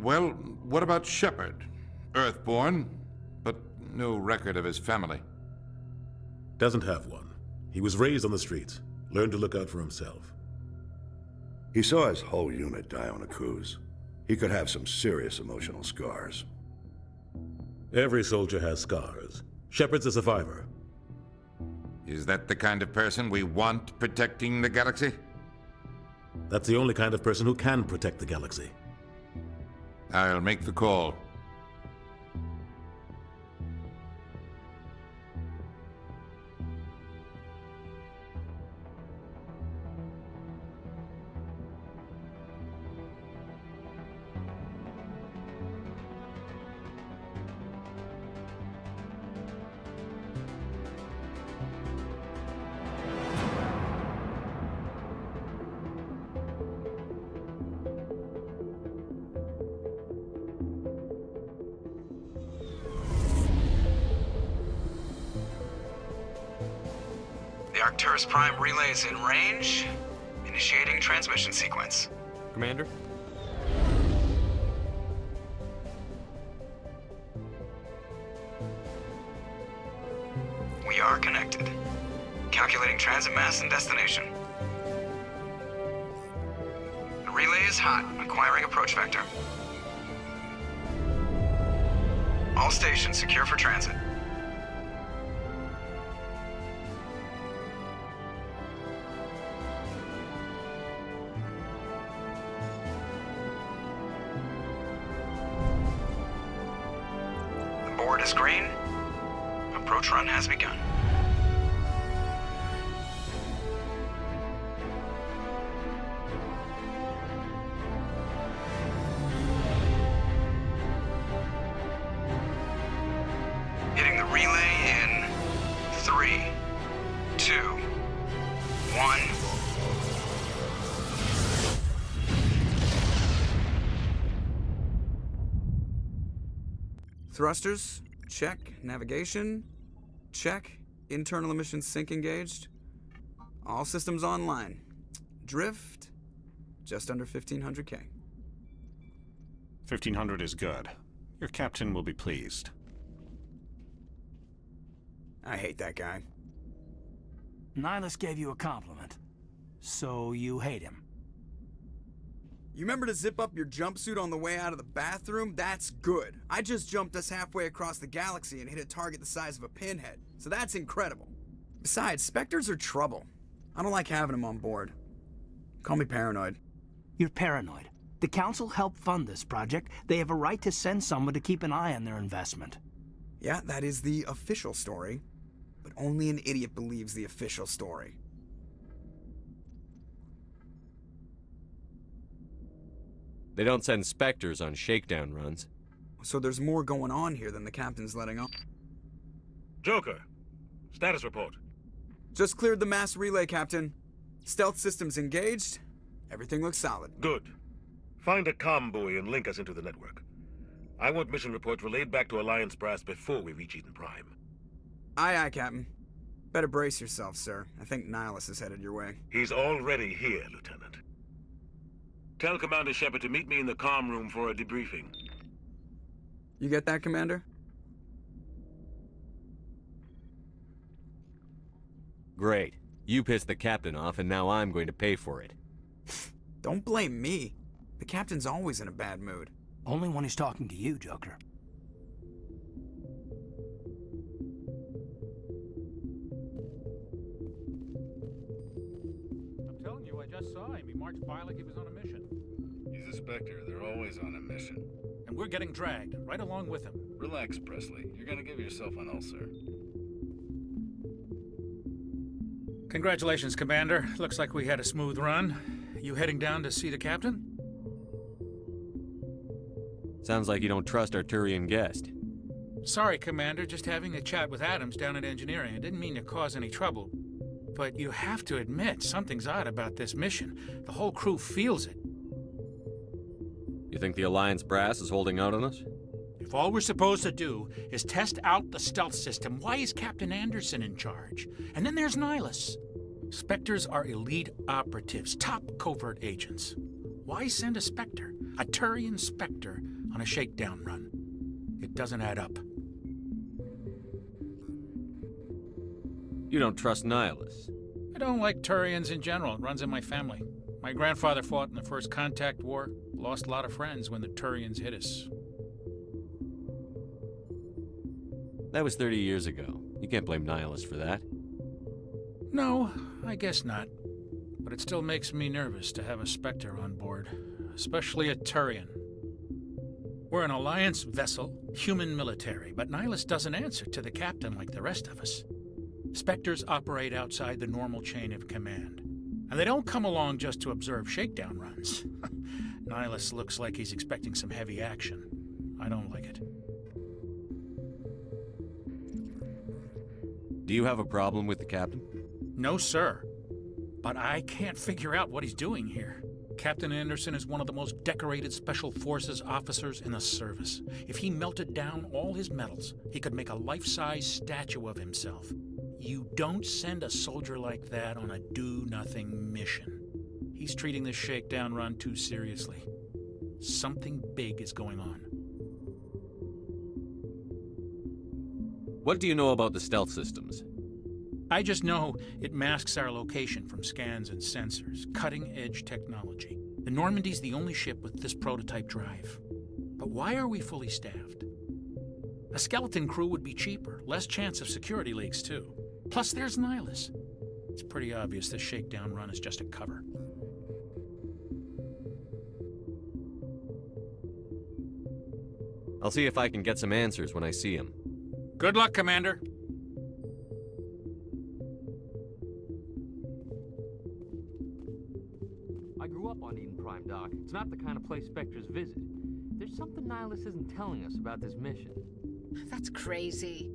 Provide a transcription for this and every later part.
Well, what about Shepard? Earthborn, but no record of his family. Doesn't have one. He was raised on the streets. Learned to look out for himself. He saw his whole unit die on a cruise. He could have some serious emotional scars. Every soldier has scars. Shepard's a survivor. Is that the kind of person we want protecting the galaxy? That's the only kind of person who can protect the galaxy. I'll make the call. The Arcturus Prime relay is in range. Initiating transmission sequence. Commander? We are connected. Calculating transit mass and destination. The relay is hot, acquiring approach vector. All stations secure for transit. The board is green. Approach run has begun. Hitting the relay in 3, 2, 1. Thrusters, check. Navigation, check. Internal emissions sync engaged. All systems online. Drift, just under 1500K. 1500 is good. Your captain will be pleased. I hate that guy. Nihilus gave you a compliment. So you hate him. You remember to zip up your jumpsuit on the way out of the bathroom? That's good. I just jumped us halfway across the galaxy and hit a target the size of a pinhead, so that's incredible. Besides, Spectres are trouble. I don't like having them on board. Call me paranoid. You're paranoid. The Council helped fund this project. They have a right to send someone to keep an eye on their investment. Yeah, that is the official story, but only an idiot believes the official story. They don't send Spectres on shakedown runs. So there's more going on here than the captain's letting on. Joker, status report. Just cleared the mass relay, Captain. Stealth systems engaged. Everything looks solid. Good. Find a comm buoy and link us into the network. I want mission reports relayed back to Alliance brass before we reach Eden Prime. Aye, aye, Captain. Better brace yourself, sir. I think Nihilus is headed your way. He's already here, Lieutenant. Tell Commander Shepard to meet me in the comm room for a debriefing. You get that, Commander? Great. You pissed the captain off, and now I'm going to pay for it. Don't blame me. The captain's always in a bad mood. Only when he's talking to you, Joker. I'm telling you, I just saw him. He marched by like he was on a mission. He's a Spectre. They're always on a mission. And we're getting dragged, right along with him. Relax, Presley. You're gonna give yourself an ulcer. Congratulations, Commander. Looks like we had a smooth run. You heading down to see the captain? Sounds like you don't trust our Turian guest. Sorry, Commander. Just having a chat with Adams down at engineering. I didn't mean to cause any trouble. But you have to admit, something's odd about this mission. The whole crew feels it. You think the Alliance brass is holding out on us? If all we're supposed to do is test out the stealth system, why is Captain Anderson in charge? And then there's Nihilus. Spectres are elite operatives, top covert agents. Why send a Spectre? A Turian Spectre on a shakedown run. It doesn't add up. You don't trust Nihilus? I don't like Turians in general. It runs in my family. My grandfather fought in the First Contact War. Lost a lot of friends when the Turians hit us. That was 30 years ago. You can't blame Nihilus for that. No, I guess not. But it still makes me nervous to have a Spectre on board. Especially a Turian. We're an Alliance vessel, human military, but Nihilus doesn't answer to the captain like the rest of us. Spectres operate outside the normal chain of command. And they don't come along just to observe shakedown runs. Nihilus looks like he's expecting some heavy action. I don't like it. Do you have a problem with the captain? No, sir. But I can't figure out what he's doing here. Captain Anderson is one of the most decorated Special Forces officers in the service. If he melted down all his medals, he could make a life-size statue of himself. You don't send a soldier like that on a do-nothing mission. He's treating this shakedown run too seriously. Something big is going on. What do you know about the stealth systems? I just know it masks our location from scans and sensors. Cutting-edge technology. The Normandy's the only ship with this prototype drive. But why are we fully staffed? A skeleton crew would be cheaper, less chance of security leaks too. Plus there's Nihilus. It's pretty obvious this shakedown run is just a cover. I'll see if I can get some answers when I see him. Good luck, Commander. I grew up on Eden Prime, Doc. It's not the kind of place Spectres visit. There's something Nihilus isn't telling us about this mission. That's crazy.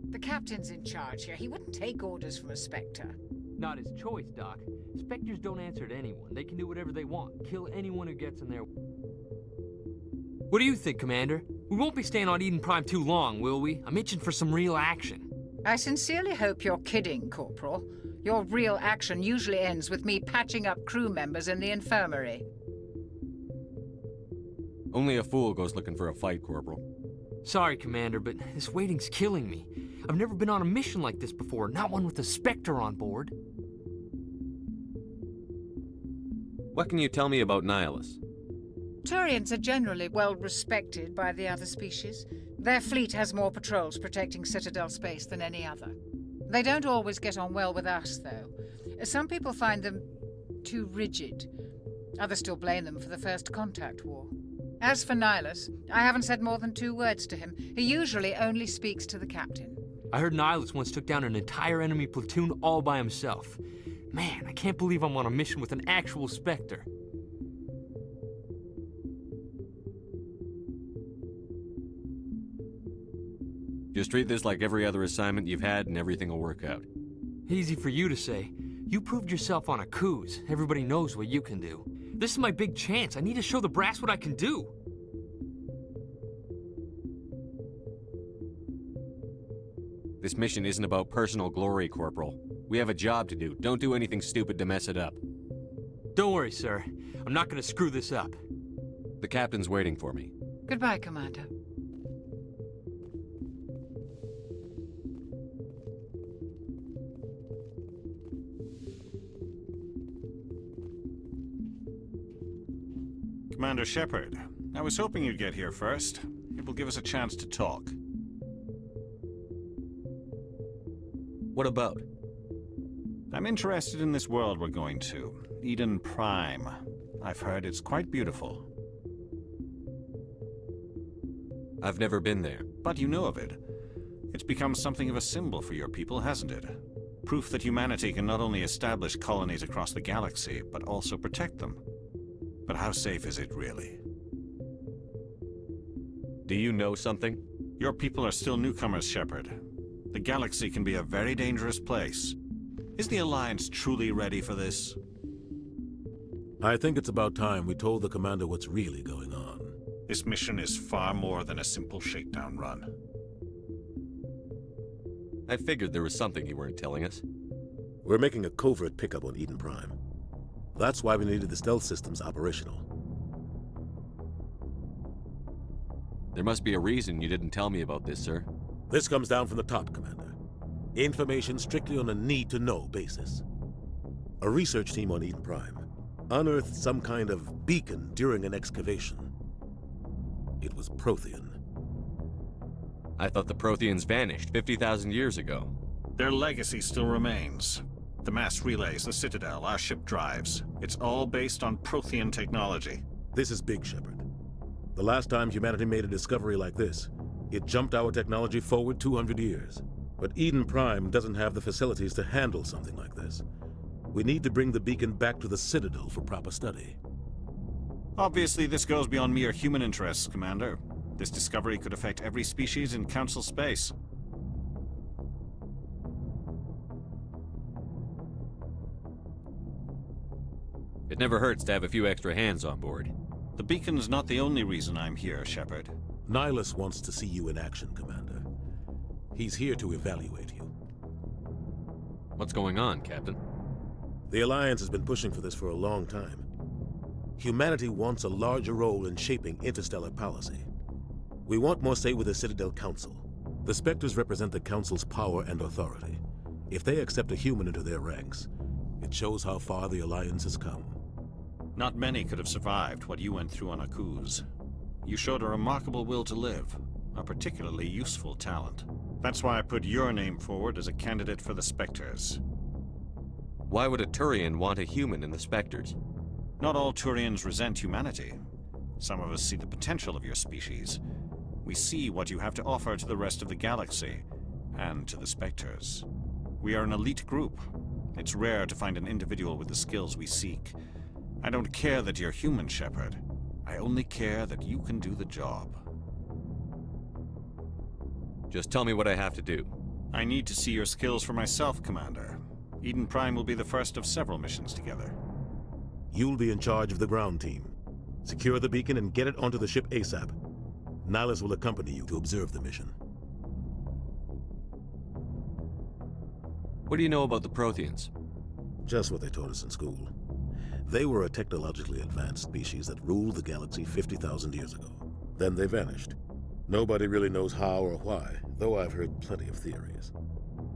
The captain's in charge here. He wouldn't take orders from a Spectre. Not his choice, Doc. Spectres don't answer to anyone. They can do whatever they want. Kill anyone who gets in their... What do you think, Commander? We won't be staying on Eden Prime too long, will we? I'm itching for some real action. I sincerely hope you're kidding, Corporal. Your real action usually ends with me patching up crew members in the infirmary. Only a fool goes looking for a fight, Corporal. Sorry, Commander, but this waiting's killing me. I've never been on a mission like this before, not one with a Spectre on board. What can you tell me about Nihilus? Turians are generally well respected by the other species. Their fleet has more patrols protecting Citadel space than any other. They don't always get on well with us, though. Some people find them too rigid. Others still blame them for the First Contact War. As for Nihilus, I haven't said more than 2 words to him. He usually only speaks to the captain. I heard Nihilus once took down an entire enemy platoon all by himself. Man, I can't believe I'm on a mission with an actual Spectre. Just treat this like every other assignment you've had and everything will work out. Easy for you to say. You proved yourself on a cruise. Everybody knows what you can do. This is my big chance. I need to show the brass what I can do. This mission isn't about personal glory, Corporal. We have a job to do. Don't do anything stupid to mess it up. Don't worry, sir. I'm not going to screw this up. The captain's waiting for me. Goodbye, Commander. Commander Shepard, I was hoping you'd get here first. It will give us a chance to talk. What about? I'm interested in this world we're going to, Eden Prime. I've heard it's quite beautiful. I've never been there. But you know of it. It's become something of a symbol for your people, hasn't it? Proof that humanity can not only establish colonies across the galaxy, but also protect them. But how safe is it, really? Do you know something? Your people are still newcomers, Shepard. The galaxy can be a very dangerous place. Is the Alliance truly ready for this? I think it's about time we told the commander what's really going on. This mission is far more than a simple shakedown run. I figured there was something you weren't telling us. We're making a covert pickup on Eden Prime. That's why we needed the stealth systems operational. There must be a reason you didn't tell me about this, sir. This comes down from the top, Commander. Information strictly on a need-to-know basis. A research team on Eden Prime unearthed some kind of beacon during an excavation. It was Prothean. I thought the Protheans vanished 50,000 years ago. Their legacy still remains. The mass relays, the Citadel, our ship drives. It's all based on Prothean technology. This is big, Shepard. The last time humanity made a discovery like this, it jumped our technology forward 200 years. But Eden Prime doesn't have the facilities to handle something like this. We need to bring the beacon back to the Citadel for proper study. Obviously, this goes beyond mere human interests, Commander. This discovery could affect every species in Council space. It never hurts to have a few extra hands on board. The beacon's not the only reason I'm here, Shepard. Nihilus wants to see you in action, Commander. He's here to evaluate you. What's going on, Captain? The Alliance has been pushing for this for a long time. Humanity wants a larger role in shaping interstellar policy. We want more say with the Citadel Council. The Spectres represent the Council's power and authority. If they accept a human into their ranks, it shows how far the Alliance has come. Not many could have survived what you went through on Akuz. You showed a remarkable will to live, a particularly useful talent. That's why I put your name forward as a candidate for the Spectres. Why would a Turian want a human in the Spectres? Not all Turians resent humanity. Some of us see the potential of your species. We see what you have to offer to the rest of the galaxy, and to the Spectres. We are an elite group. It's rare to find an individual with the skills we seek. I don't care that you're human, Shepard. I only care that you can do the job. Just tell me what I have to do. I need to see your skills for myself, Commander. Eden Prime will be the first of several missions together. You'll be in charge of the ground team. Secure the beacon and get it onto the ship ASAP. Nihilus will accompany you to observe the mission. What do you know about the Protheans? Just what they taught us in school. They were a technologically advanced species that ruled the galaxy 50,000 years ago. Then they vanished. Nobody really knows how or why, though I've heard plenty of theories.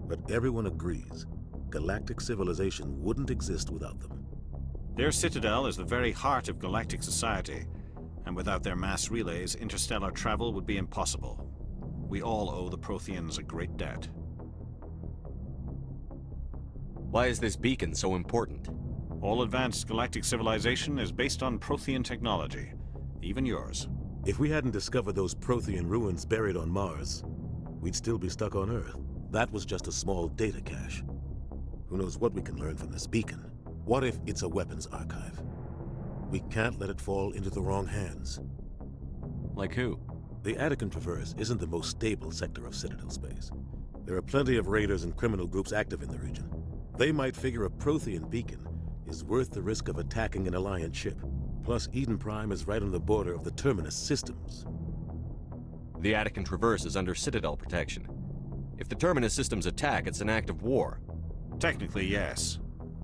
But everyone agrees, galactic civilization wouldn't exist without them. Their citadel is the very heart of galactic society, and without their mass relays, interstellar travel would be impossible. We all owe the Protheans a great debt. Why is this beacon so important? All advanced galactic civilization is based on Prothean technology, even yours. If we hadn't discovered those Prothean ruins buried on Mars, we'd still be stuck on Earth. That was just a small data cache. Who knows what we can learn from this beacon? What if it's a weapons archive? We can't let it fall into the wrong hands. Like who? The Attican Traverse isn't the most stable sector of Citadel space. There are plenty of raiders and criminal groups active in the region. They might figure a Prothean beacon is worth the risk of attacking an Alliance ship. Plus, Eden Prime is right on the border of the Terminus systems. The Attican Traverse is under Citadel protection. If the Terminus systems attack, it's an act of war. Technically, yes.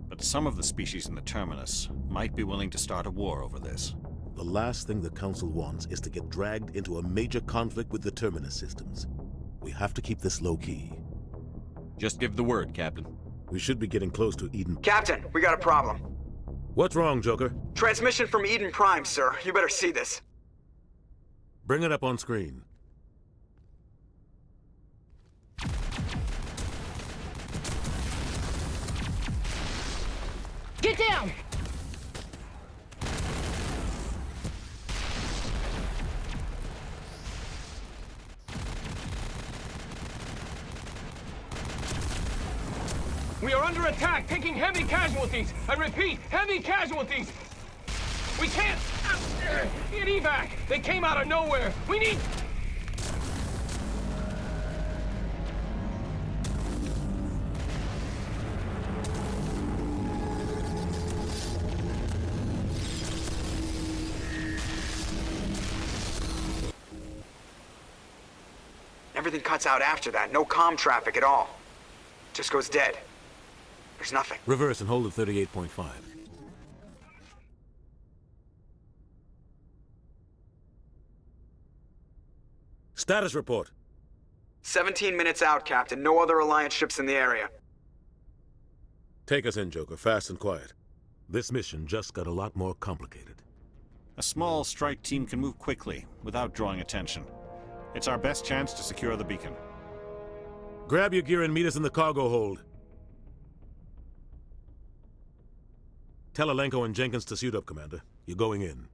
But some of the species in the Terminus might be willing to start a war over this. The last thing the Council wants is to get dragged into a major conflict with the Terminus systems. We have to keep this low-key. Just give the word, Captain. We should be getting close to Eden. Captain, we got a problem. What's wrong, Joker? Transmission from Eden Prime, sir. You better see this. Bring it up on screen. Get down! We are under attack, taking heavy casualties. I repeat, heavy casualties. We can't get evac. They came out of nowhere. We need... Everything cuts out after that. No comm traffic at all. Just goes dead. There's nothing. Reverse and hold at 38.5. Status report. 17 minutes out, Captain. No other Alliance ships in the area. Take us in, Joker, fast and quiet. This mission just got a lot more complicated. A small strike team can move quickly, without drawing attention. It's our best chance to secure the beacon. Grab your gear and meet us in the cargo hold. Tell Alenko and Jenkins to suit up, Commander. You're going in.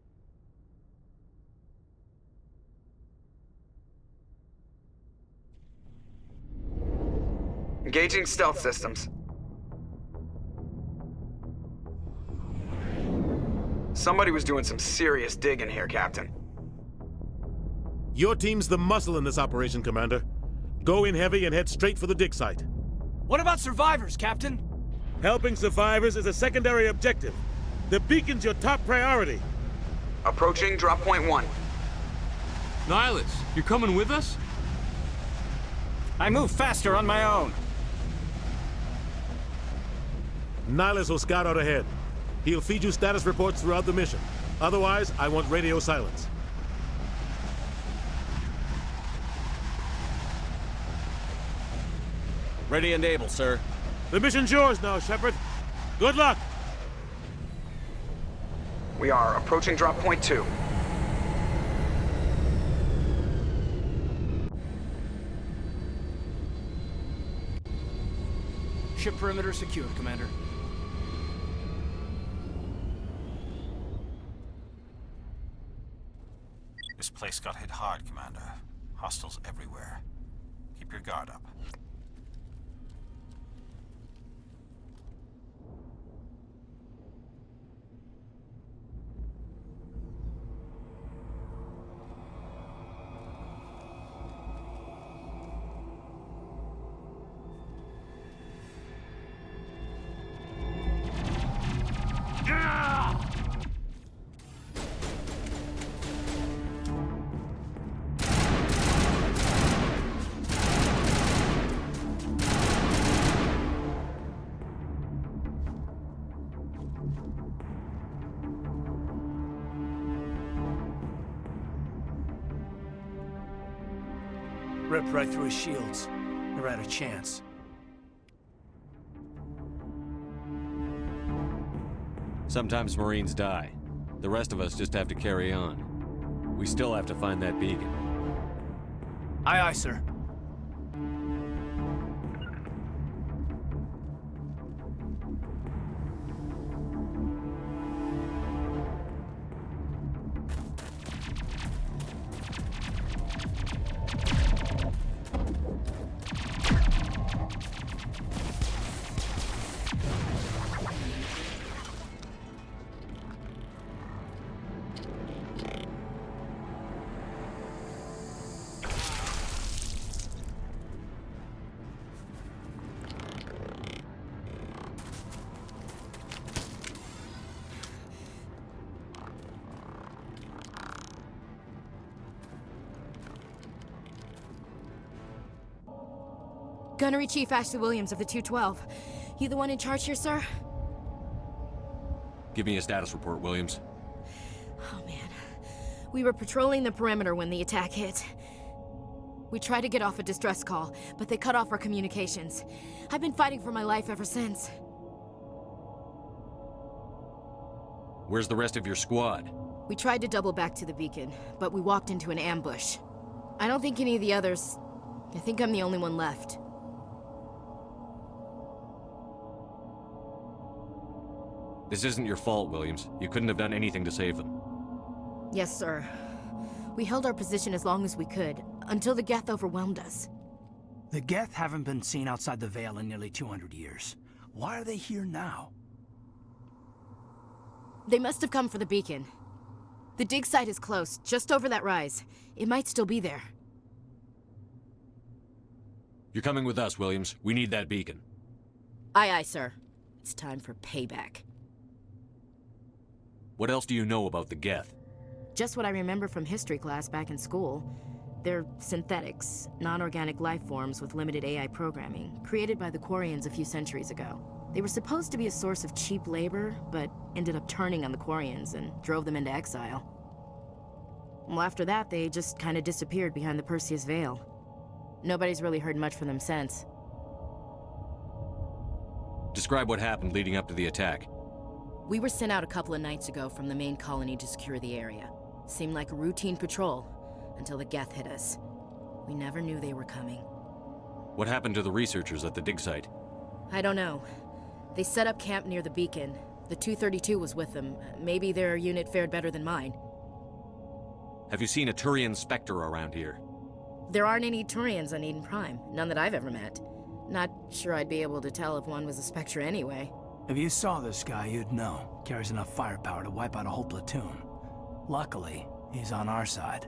Engaging stealth systems. Somebody was doing some serious digging here, Captain. Your team's the muscle in this operation, Commander. Go in heavy and head straight for the dig site. What about survivors, Captain? Helping survivors is a secondary objective. The beacon's your top priority. Approaching drop point 1. Nihilus, you're coming with us? I move faster on my own. Nihilus will scout out ahead. He'll feed you status reports throughout the mission. Otherwise, I want radio silence. Ready and able, sir. The mission's yours now, Shepard. Good luck! We are approaching drop point 2. Ship perimeter secured, Commander. This place got hit hard, Commander. Hostiles everywhere. Keep your guard up. Ripped right through his shields. Never had a chance. Sometimes Marines die. The rest of us just have to carry on. We still have to find that beacon. Aye, aye, sir. Gunnery Chief Ashley Williams of the 212. You the one in charge here, sir? Give me a status report, Williams. Oh, man. We were patrolling the perimeter when the attack hit. We tried to get off a distress call, but they cut off our communications. I've been fighting for my life ever since. Where's the rest of your squad? We tried to double back to the beacon, but we walked into an ambush. I don't think any of the others... I think I'm the only one left. This isn't your fault, Williams. You couldn't have done anything to save them. Yes, sir. We held our position as long as we could, until the Geth overwhelmed us. The Geth haven't been seen outside the Veil in nearly 200 years. Why are they here now? They must have come for the beacon. The dig site is close, just over that rise. It might still be there. You're coming with us, Williams. We need that beacon. Aye, aye, sir. It's time for payback. What else do you know about the Geth? Just what I remember from history class back in school. They're synthetics, non-organic life forms with limited AI programming, created by the Quarians a few centuries ago. They were supposed to be a source of cheap labor, but ended up turning on the Quarians and drove them into exile. Well, after that, they just kind of disappeared behind the Perseus Veil. Nobody's really heard much from them since. Describe what happened leading up to the attack. We were sent out a couple of nights ago from the main colony to secure the area. Seemed like a routine patrol, until the Geth hit us. We never knew they were coming. What happened to the researchers at the dig site? I don't know. They set up camp near the beacon. The 232 was with them. Maybe their unit fared better than mine. Have you seen a Turian Spectre around here? There aren't any Turians on Eden Prime. None that I've ever met. Not sure I'd be able to tell if one was a Spectre anyway. If you saw this guy, you'd know. Carries enough firepower to wipe out a whole platoon. Luckily, he's on our side.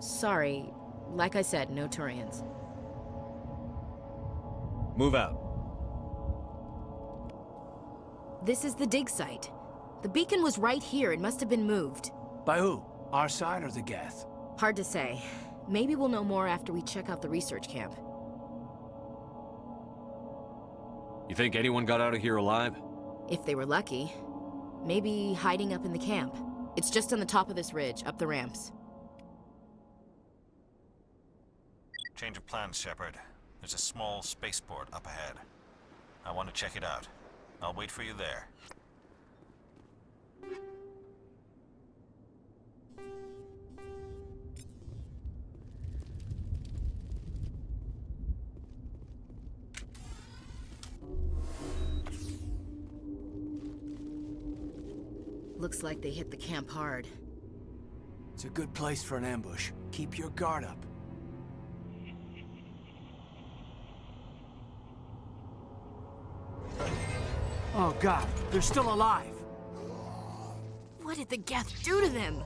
Sorry. Like I said, no Turians. Move out. This is the dig site. The beacon was right here. It must have been moved. By who? Our side or the Geth? Hard to say. Maybe we'll know more after we check out the research camp. You think anyone got out of here alive? If they were lucky. Maybe hiding up in the camp. It's just on the top of this ridge, up the ramps. Change of plans, Shepard. There's a small spaceport up ahead. I want to check it out. I'll wait for you there. Looks like they hit the camp hard. It's a good place for an ambush. Keep your guard up. Oh God, they're still alive! What did the Geth do to them?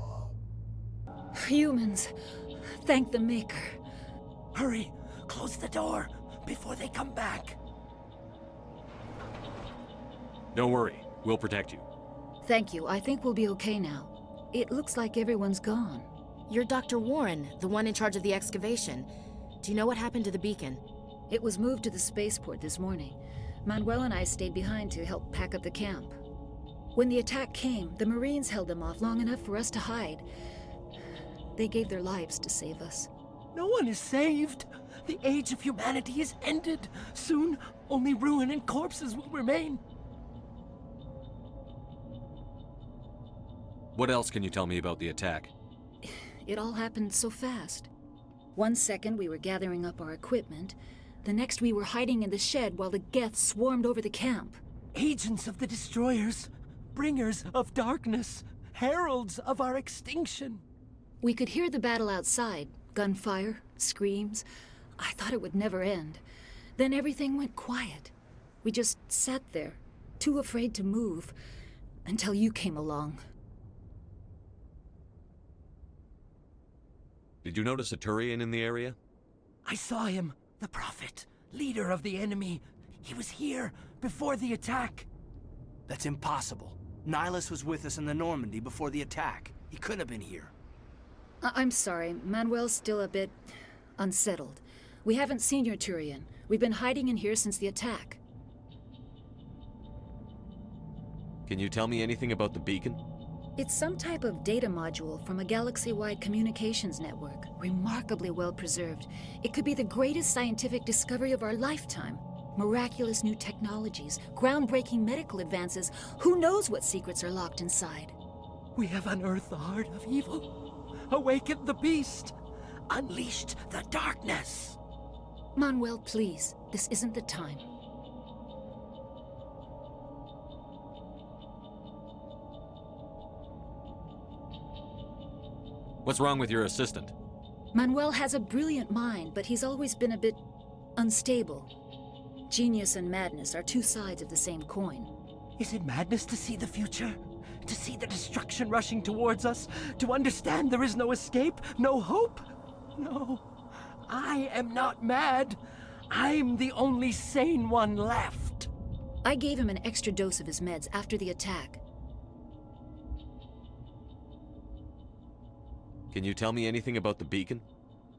Humans. Thank the Maker. Hurry! Close the door before they come back. Don't worry, we'll protect you. Thank you. I think we'll be okay now. It looks like everyone's gone. You're Dr. Warren, the one in charge of the excavation. Do you know what happened to the beacon? It was moved to the spaceport this morning. Manuel and I stayed behind to help pack up the camp. When the attack came, the Marines held them off long enough for us to hide. They gave their lives to save us. No one is saved. The age of humanity is ended. Soon, only ruin and corpses will remain. What else can you tell me about the attack? It all happened so fast. 1 second we were gathering up our equipment. The next we were hiding in the shed while the Geth swarmed over the camp. Agents of the destroyers, bringers of darkness, heralds of our extinction. We could hear the battle outside. Gunfire, screams. I thought it would never end. Then everything went quiet. We just sat there, too afraid to move, until you came along. Did you notice a Turian in the area? I saw him, the Prophet, leader of the enemy. He was here before the attack. That's impossible. Nihilus was with us in the Normandy before the attack. He couldn't have been here. I'm sorry. Manuel's still a bit unsettled. We haven't seen your Turian. We've been hiding in here since the attack. Can you tell me anything about the beacon? It's some type of data module from a galaxy-wide communications network. Remarkably well preserved. It could be the greatest scientific discovery of our lifetime. Miraculous new technologies, groundbreaking medical advances. Who knows what secrets are locked inside? We have unearthed the heart of evil, awakened the beast, unleashed the darkness. Manuel, please. This isn't the time. What's wrong with your assistant? Manuel has a brilliant mind, but he's always been a bit unstable. Genius and madness are two sides of the same coin. Is it madness to see the future? To see the destruction rushing towards us? To understand there is no escape? No hope? No. I am not mad. I'm the only sane one left. I gave him an extra dose of his meds after the attack. Can you tell me anything about the beacon?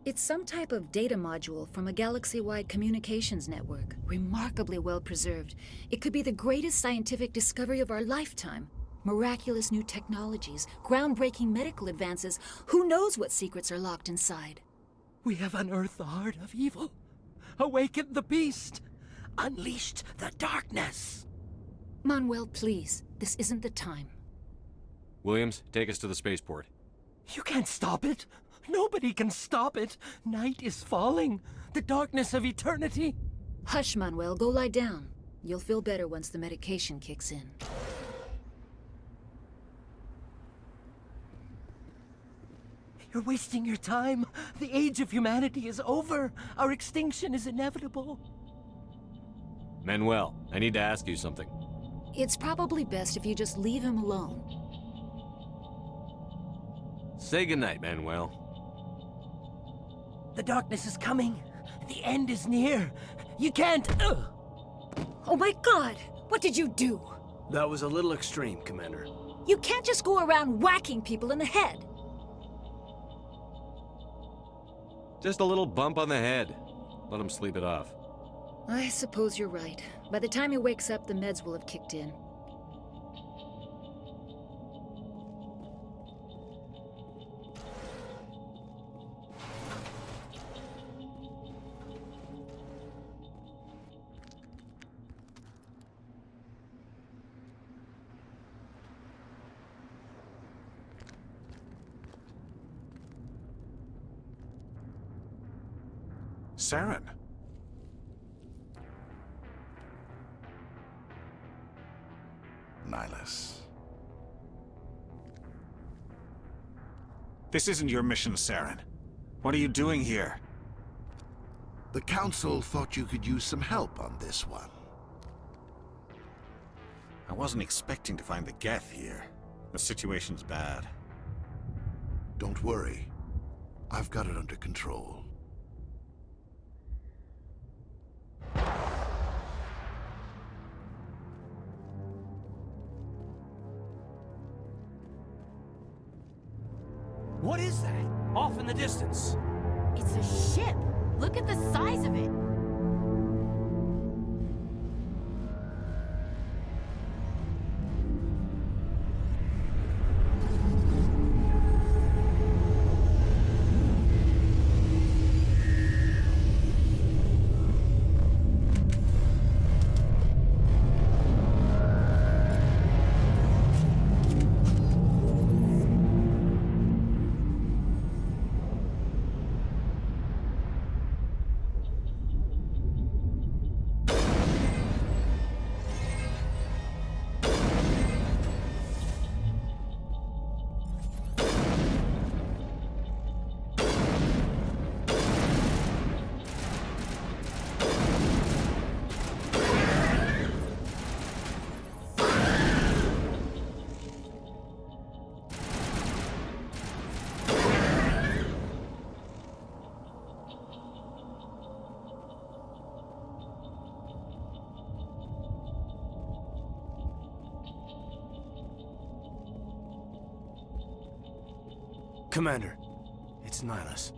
It's some type of data module from a galaxy-wide communications network. Remarkably well preserved. It could be the greatest scientific discovery of our lifetime. Miraculous new technologies, groundbreaking medical advances. Who knows what secrets are locked inside? We have unearthed the heart of evil, awakened the beast, unleashed the darkness. Manuel, please. This isn't the time. Williams, take us to the spaceport. You can't stop it. Nobody can stop it. Night is falling. The darkness of eternity. Hush, Manuel. Go lie down. You'll feel better once the medication kicks in. You're wasting your time. The age of humanity is over. Our extinction is inevitable. Manuel, I need to ask you something. It's probably best if you just leave him alone. Say goodnight, Manuel. The darkness is coming. The end is near. You can't... Oh my God! What did you do? That was a little extreme, Commander. You can't just go around whacking people in the head. Just a little bump on the head. Let him sleep it off. I suppose you're right. By the time he wakes up, the meds will have kicked in. Saren. Nihilus. This isn't your mission, Saren. What are you doing here? The Council thought you could use some help on this one. I wasn't expecting to find the Geth here. The situation's bad. Don't worry. I've got it under control. What is that? Off in the distance. It's a ship. Look at the size of it. Commander, it's Nihilus.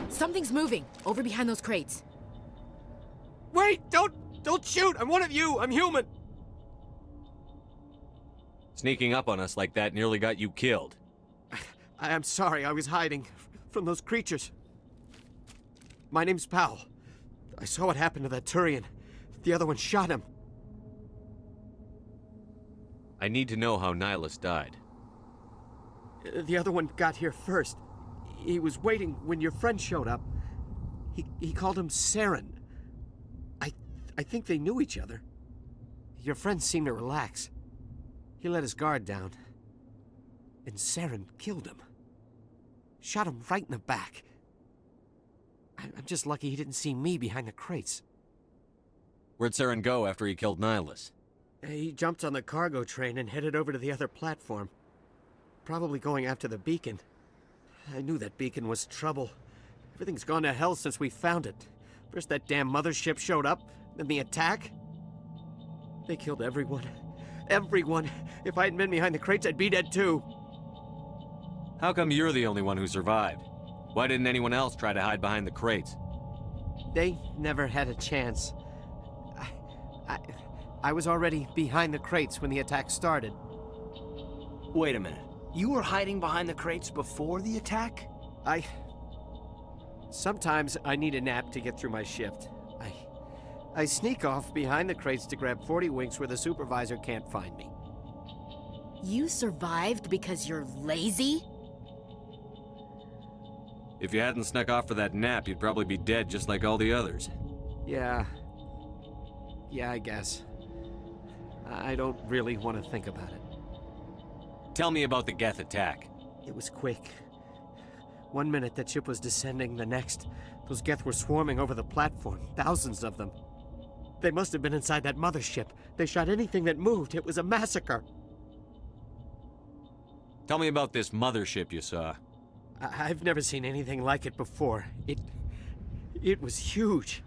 Something's moving, over behind those crates. Wait! Don't shoot! I'm one of you! I'm human! Sneaking up on us like that nearly got you killed. I'm sorry, I was hiding from those creatures. My name's Powell. I saw what happened to that Turian. The other one shot him. I need to know how Nihilus died. The other one got here first. He was waiting when your friend showed up. He called him Saren. I think they knew each other. Your friend seemed to relax. He let his guard down. And Saren killed him. Shot him right in the back. I'm just lucky he didn't see me behind the crates. Where'd Saren go after he killed Nihilus? He jumped on the cargo train and headed over to the other platform. Probably going after the beacon. I knew that beacon was trouble. Everything's gone to hell since we found it. First that damn mothership showed up, then the attack. They killed everyone. Everyone. If I hadn't been behind the crates, I'd be dead too. How come you're the only one who survived? Why didn't anyone else try to hide behind the crates? They never had a chance. I was already behind the crates when the attack started. Wait a minute. You were hiding behind the crates before the attack? Sometimes I need a nap to get through my shift. I sneak off behind the crates to grab 40 winks where the supervisor can't find me. You survived because you're lazy? If you hadn't snuck off for that nap, you'd probably be dead just like all the others. Yeah, I guess. I don't really want to think about it. Tell me about the Geth attack. It was quick. 1 minute the ship was descending, the next, those Geth were swarming over the platform, thousands of them. They must have been inside that mothership. They shot anything that moved. It was a massacre. Tell me about this mothership you saw. I've never seen anything like it before. It was huge.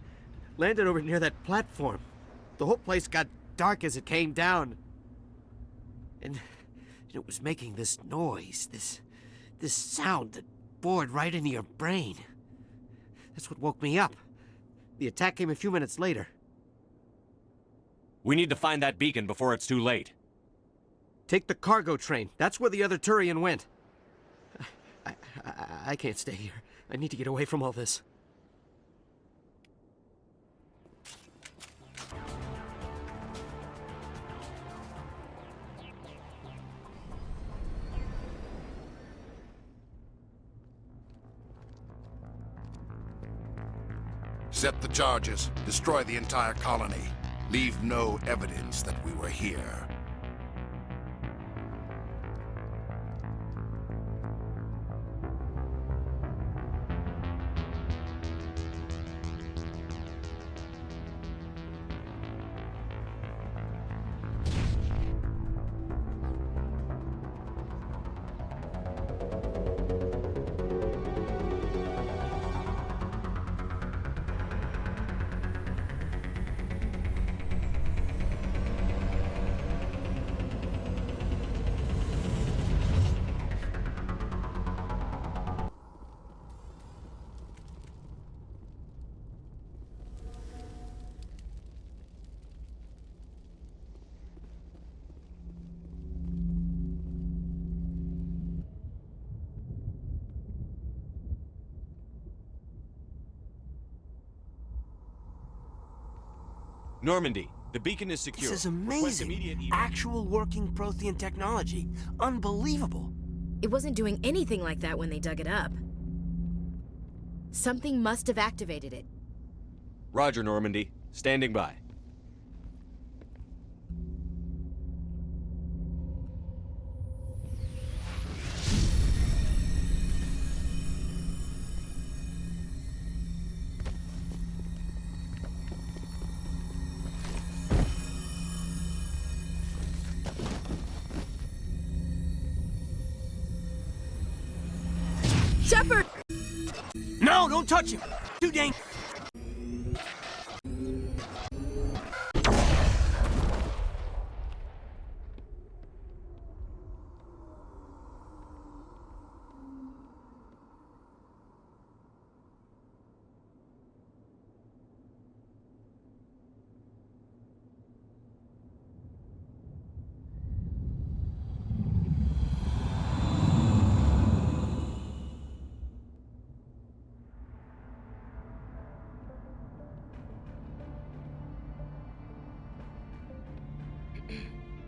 Landed over near that platform. The whole place got dark as it came down. And it was making this noise, this sound that bored right into your brain. That's what woke me up. The attack came a few minutes later. We need to find that beacon before it's too late. Take the cargo train. That's where the other Turian went. I can't stay here. I need to get away from all this. Set the charges. Destroy the entire colony. Leave no evidence that we were here. Normandy, the beacon is secure. This is amazing. Actual working Prothean technology. Unbelievable. It wasn't doing anything like that when they dug it up. Something must have activated it. Roger, Normandy. Standing by. Shepard! No, don't touch him! Too dang...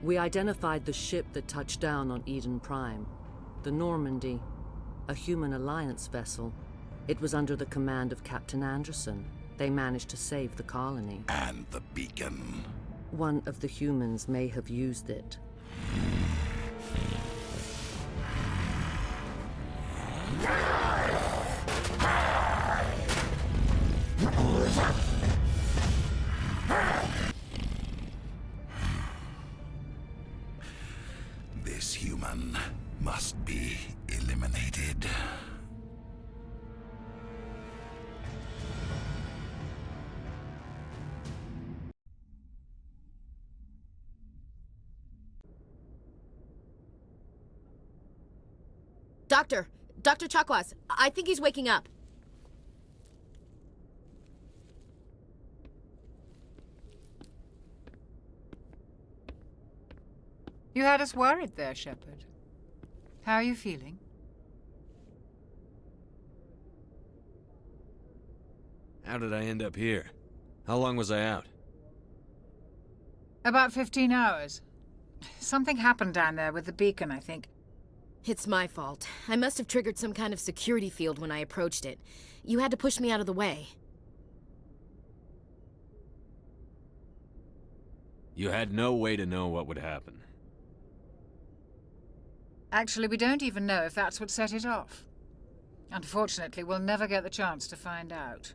We identified the ship that touched down on Eden Prime. The Normandy, a human alliance vessel. It was under the command of Captain Anderson. They managed to save the colony. And the beacon. One of the humans may have used it. This human must be eliminated. Doctor! Dr. Chakwas, I think he's waking up. You had us worried there, Shepard. How are you feeling? How did I end up here? How long was I out? About 15 hours. Something happened down there with the beacon, I think. It's my fault. I must have triggered some kind of security field when I approached it. You had to push me out of the way. You had no way to know what would happen. Actually, we don't even know if that's what set it off. Unfortunately, we'll never get the chance to find out.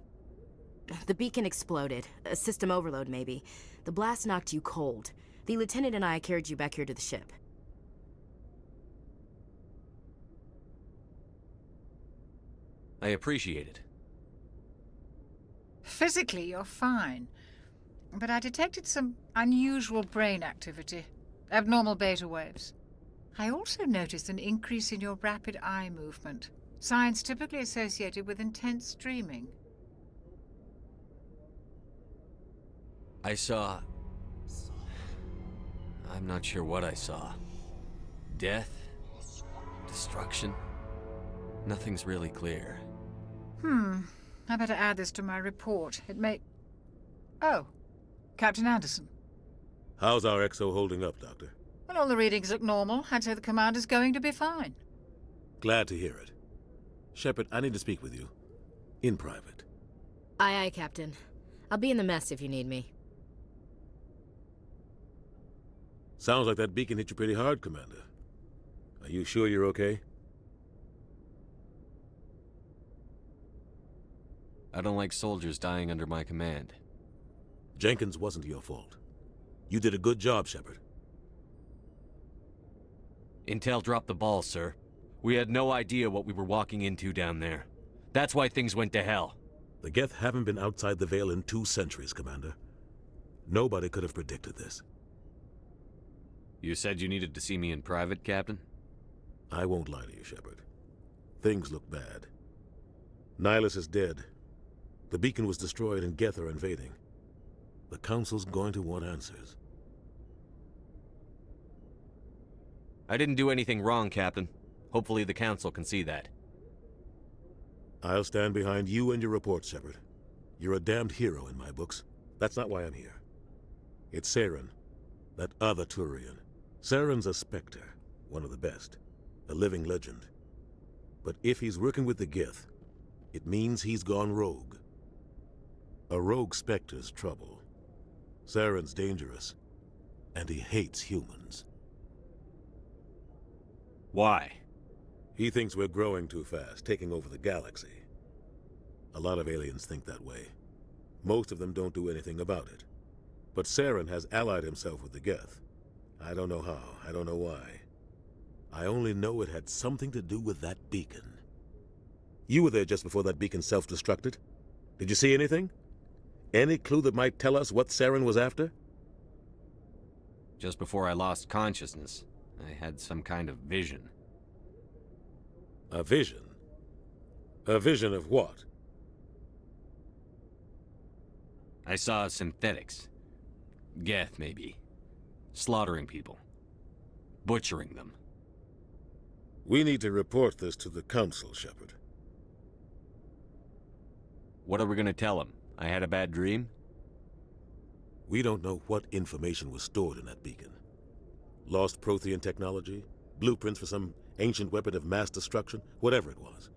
The beacon exploded. A system overload, maybe. The blast knocked you cold. The lieutenant and I carried you back here to the ship. I appreciate it. Physically, you're fine. But I detected some unusual brain activity. Abnormal beta waves. I also noticed an increase in your rapid eye movement. Signs typically associated with intense dreaming. I saw... I'm not sure what I saw. Death? Destruction? Nothing's really clear. I better add this to my report. It may... Oh, Captain Anderson. How's our XO holding up, Doctor? Well, all the readings look normal. I'd say the commander's going to be fine. Glad to hear it. Shepard, I need to speak with you. In private. Aye, aye, Captain. I'll be in the mess if you need me. Sounds like that beacon hit you pretty hard, Commander. Are you sure you're okay? I don't like soldiers dying under my command. Jenkins wasn't your fault. You did a good job, Shepard. Intel dropped the ball, sir. We had no idea what we were walking into down there. That's why things went to hell. The Geth haven't been outside the Veil in 2 centuries, Commander. Nobody could have predicted this. You said you needed to see me in private, Captain? I won't lie to you, Shepard. Things look bad. Nihilus is dead. The beacon was destroyed and Geth are invading. The Council's going to want answers. I didn't do anything wrong, Captain. Hopefully the Council can see that. I'll stand behind you and your report, Shepard. You're a damned hero in my books. That's not why I'm here. It's Saren, that other Turian. Saren's a Spectre, one of the best. A living legend. But if he's working with the Geth, it means he's gone rogue. A rogue Spectre's trouble. Saren's dangerous, and he hates humans. Why? He thinks we're growing too fast, taking over the galaxy. A lot of aliens think that way. Most of them don't do anything about it. But Saren has allied himself with the Geth. I don't know how, I don't know why. I only know it had something to do with that beacon. You were there just before that beacon self-destructed. Did you see anything? Any clue that might tell us what Saren was after? Just before I lost consciousness, I had some kind of vision. A vision? A vision of what? I saw synthetics. Geth, maybe. Slaughtering people. Butchering them. We need to report this to the Council, Shepard. What are we gonna tell them? I had a bad dream? We don't know what information was stored in that beacon. Lost Prothean technology? Blueprints for some ancient weapon of mass destruction? Whatever it was.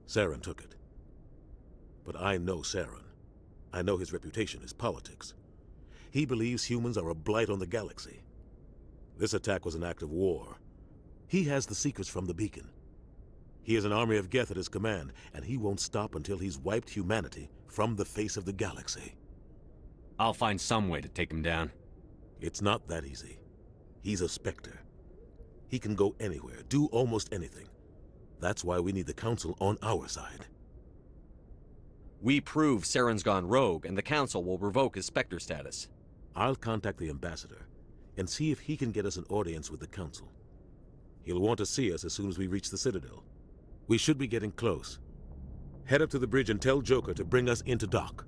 Saren took it. But I know Saren. I know his reputation is politics. He believes humans are a blight on the galaxy. This attack was an act of war. He has the secrets from the beacon. He has an army of Geth at his command, and he won't stop until he's wiped humanity from the face of the galaxy. I'll find some way to take him down. It's not that easy. He's a Spectre. He can go anywhere, do almost anything. That's why we need the Council on our side. We prove Saren's gone rogue, and the Council will revoke his Spectre status. I'll contact the Ambassador and see if he can get us an audience with the Council. He'll want to see us as soon as we reach the Citadel. We should be getting close. Head up to the bridge and tell Joker to bring us into dock.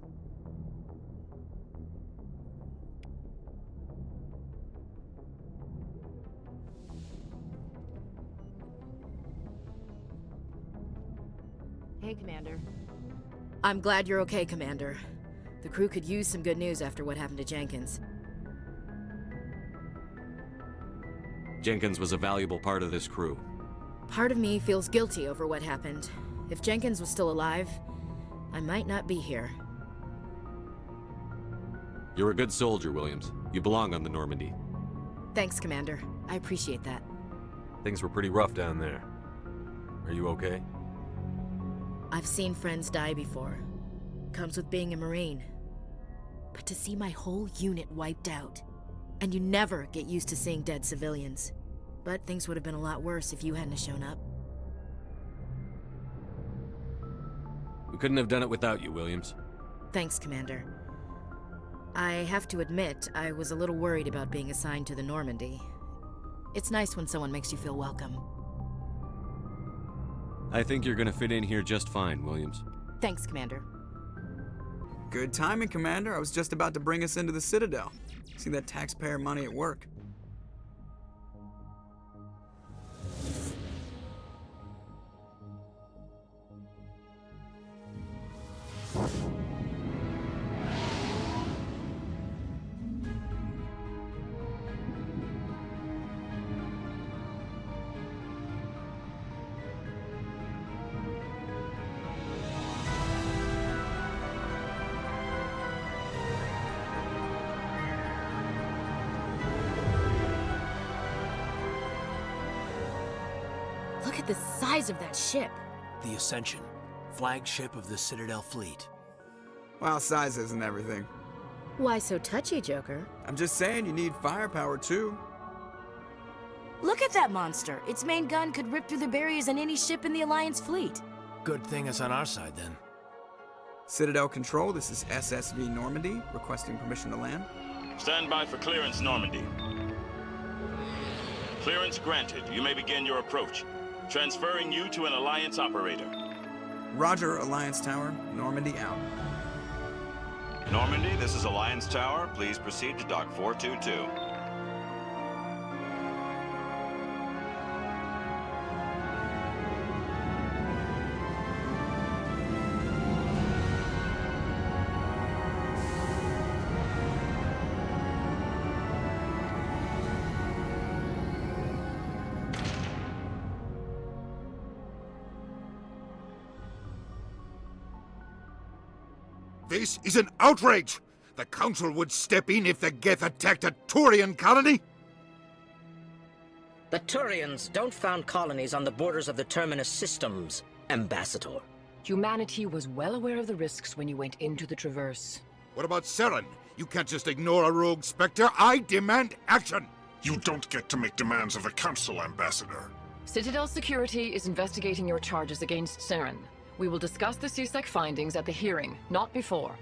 Hey, Commander. I'm glad you're okay, Commander. The crew could use some good news after what happened to Jenkins. Jenkins was a valuable part of this crew. Part of me feels guilty over what happened. If Jenkins was still alive, I might not be here. You're a good soldier, Williams. You belong on the Normandy. Thanks, Commander. I appreciate that. Things were pretty rough down there. Are you okay? I've seen friends die before. Comes with being a Marine. But to see my whole unit wiped out, and you never get used to seeing dead civilians. But things would have been a lot worse if you hadn't shown up. We couldn't have done it without you, Williams. Thanks, Commander. I have to admit, I was a little worried about being assigned to the Normandy. It's nice when someone makes you feel welcome. I think you're gonna fit in here just fine, Williams. Thanks, Commander. Good timing, Commander. I was just about to bring us into the Citadel. See that taxpayer money at work. Look at the size of that ship. The Ascension, flagship of the Citadel fleet. Well, size isn't everything. Why so touchy, Joker? I'm just saying you need firepower, too. Look at that monster. Its main gun could rip through the barriers in any ship in the Alliance fleet. Good thing it's on our side, then. Citadel Control, this is SSV Normandy, requesting permission to land. Stand by for clearance, Normandy. Clearance granted. You may begin your approach. Transferring you to an Alliance operator. Roger, Alliance Tower. Normandy out. Normandy, this is Alliance Tower. Please proceed to Dock 422. This is an outrage! The Council would step in if the Geth attacked a Turian colony? The Turians don't found colonies on the borders of the Terminus systems, Ambassador. Humanity was well aware of the risks when you went into the Traverse. What about Saren? You can't just ignore a rogue Spectre. I demand action! You don't get to make demands of the Council, Ambassador. Citadel Security is investigating your charges against Saren. We will discuss the CSEC findings at the hearing, not before.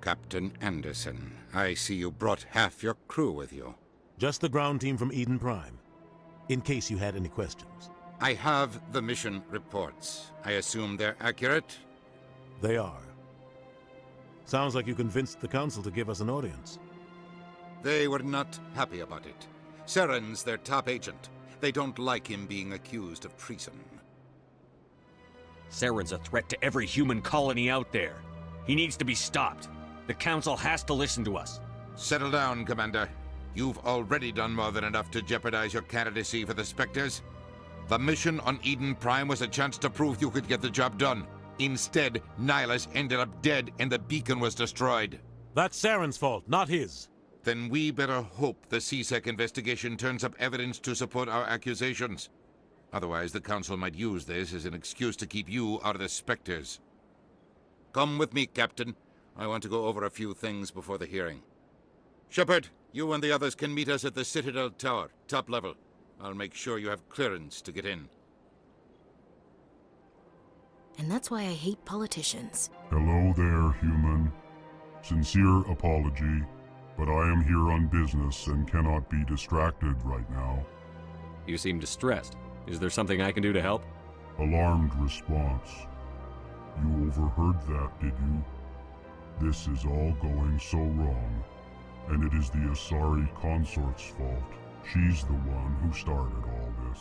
Captain Anderson, I see you brought half your crew with you. Just the ground team from Eden Prime, in case you had any questions. I have the mission reports. I assume they're accurate? They are. Sounds like you convinced the Council to give us an audience. They were not happy about it. Saren's their top agent. They don't like him being accused of treason. Saren's a threat to every human colony out there. He needs to be stopped. The Council has to listen to us. Settle down, Commander. You've already done more than enough to jeopardize your candidacy for the Spectres. The mission on Eden Prime was a chance to prove you could get the job done. Instead, Nihilus ended up dead and the beacon was destroyed. That's Saren's fault, not his. Then we better hope the CSEC investigation turns up evidence to support our accusations. Otherwise, the Council might use this as an excuse to keep you out of the Spectres. Come with me, Captain. I want to go over a few things before the hearing. Shepard, you and the others can meet us at the Citadel Tower, top level. I'll make sure you have clearance to get in. And that's why I hate politicians. Hello there, human. Sincere apology, but I am here on business and cannot be distracted right now. You seem distressed. Is there something I can do to help? Alarmed response. You overheard that, did you? This is all going so wrong, and it is the Asari consort's fault. She's the one who started all this.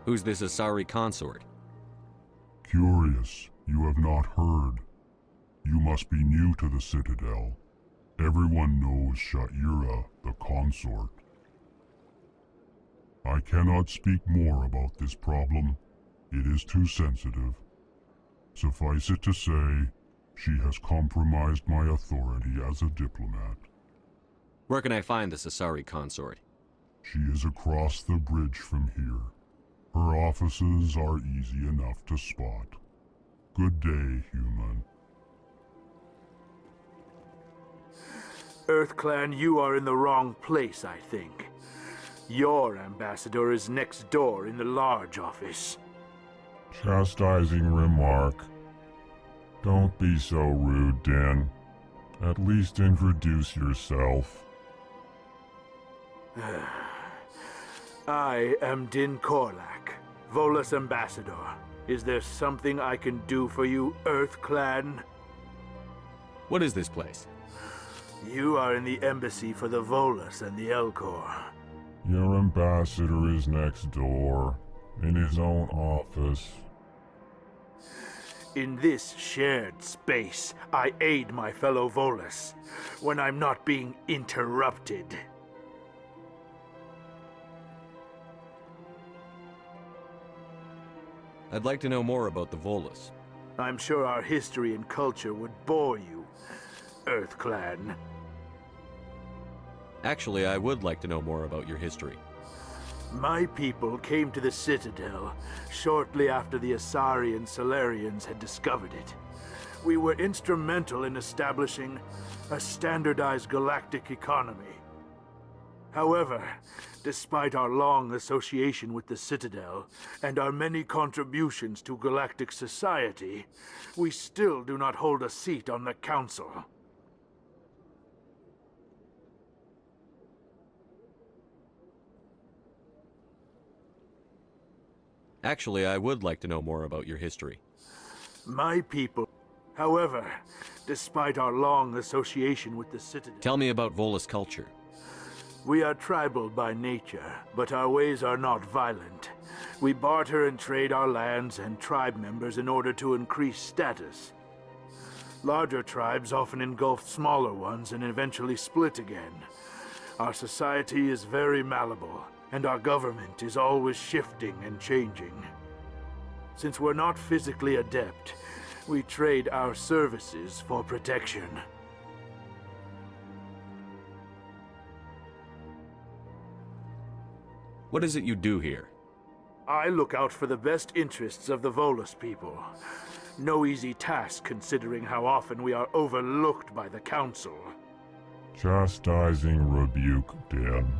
Who's this Asari consort? Curious, you have not heard. You must be new to the Citadel. Everyone knows Sha'ira, the consort. I cannot speak more about this problem. It is too sensitive. Suffice it to say, she has compromised my authority as a diplomat. Where can I find this Asari consort? She is across the bridge from here. Her offices are easy enough to spot. Good day, human. EarthClan, you are in the wrong place, I think. Your ambassador is next door in the large office. Chastising remark. Don't be so rude, Din. At least introduce yourself. I am Din Korlak, Volus ambassador. Is there something I can do for you, EarthClan? What is this place? You are in the embassy for the Volus and the Elcor. Your ambassador is next door, in his own office. In this shared space, I aid my fellow Volus when I'm not being interrupted. I'd like to know more about the Volus. I'm sure our history and culture would bore you, EarthClan. Actually, I would like to know more about your history. My people came to the Citadel shortly after the Asari and Solarians had discovered it. We were instrumental in establishing a standardized galactic economy. However, despite our long association with the Citadel and our many contributions to galactic society, we still do not hold a seat on the Council. Actually, I would like to know more about your history. My people, however, despite our long association with the Citadel... Tell me about Volus culture. We are tribal by nature, but our ways are not violent. We barter and trade our lands and tribe members in order to increase status. Larger tribes often engulf smaller ones and eventually split again. Our society is very malleable, and our government is always shifting and changing. Since we're not physically adept, we trade our services for protection. What is it you do here? I look out for the best interests of the Volus people. No easy task considering how often we are overlooked by the Council. Chastising rebuke, Din.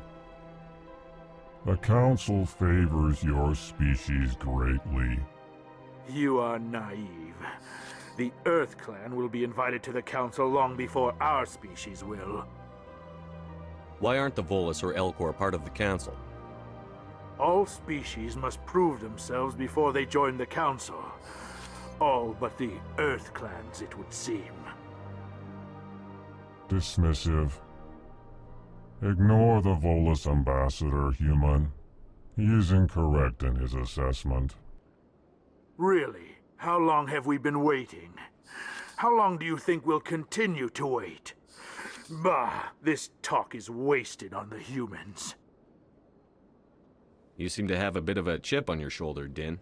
The Council favors your species greatly. You are naive. The EarthClan will be invited to the Council long before our species will. Why aren't the Volus or Elcor part of the Council? All species must prove themselves before they join the Council. All but the EarthClans, it would seem. Dismissive. Ignore the Volus ambassador, human. He is incorrect in his assessment. Really? How long have we been waiting? How long do you think we'll continue to wait? Bah, this talk is wasted on the humans. You seem to have a bit of a chip on your shoulder, Din.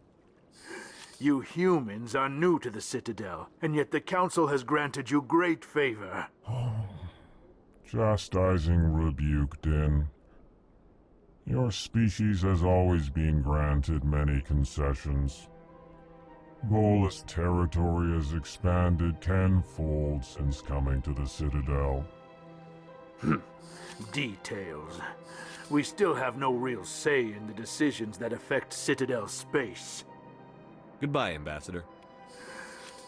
You humans are new to the Citadel, and yet the Council has granted you great favor. Chastising rebuke, Din. Your species has always been granted many concessions. Volus territory has expanded tenfold since coming to the Citadel. Details. We still have no real say in the decisions that affect Citadel space. Goodbye, Ambassador.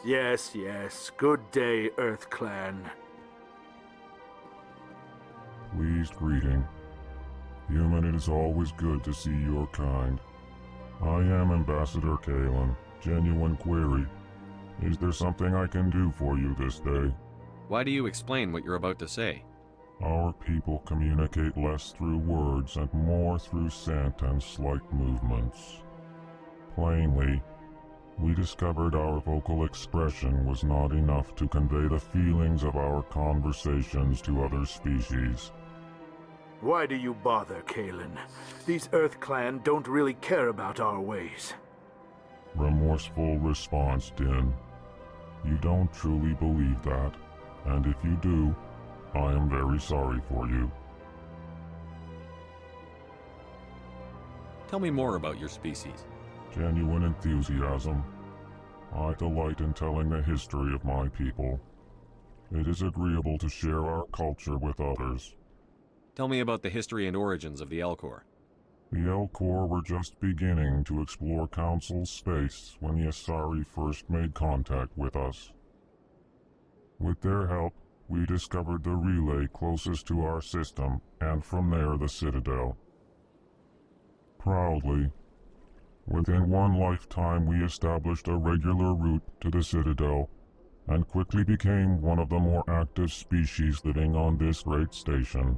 Yes, yes. Good day, EarthClan. Pleased greeting. Human, it is always good to see your kind. I am Ambassador Kalen. Genuine query. Is there something I can do for you this day? Why do you explain what you're about to say? Our people communicate less through words and more through scent and slight movements. Plainly, we discovered our vocal expression was not enough to convey the feelings of our conversations to other species. Why do you bother, Kalen? These Earth Clan don't really care about our ways. Remorseful response, Din. You don't truly believe that, and if you do, I am very sorry for you. Tell me more about your species. Genuine enthusiasm. I delight in telling the history of my people. It is agreeable to share our culture with others. Tell me about the history and origins of the Elcor. The Elcor were just beginning to explore Council's space when the Asari first made contact with us. With their help, we discovered the relay closest to our system, and from there the Citadel. Proudly, within one lifetime we established a regular route to the Citadel, and quickly became one of the more active species living on this great station.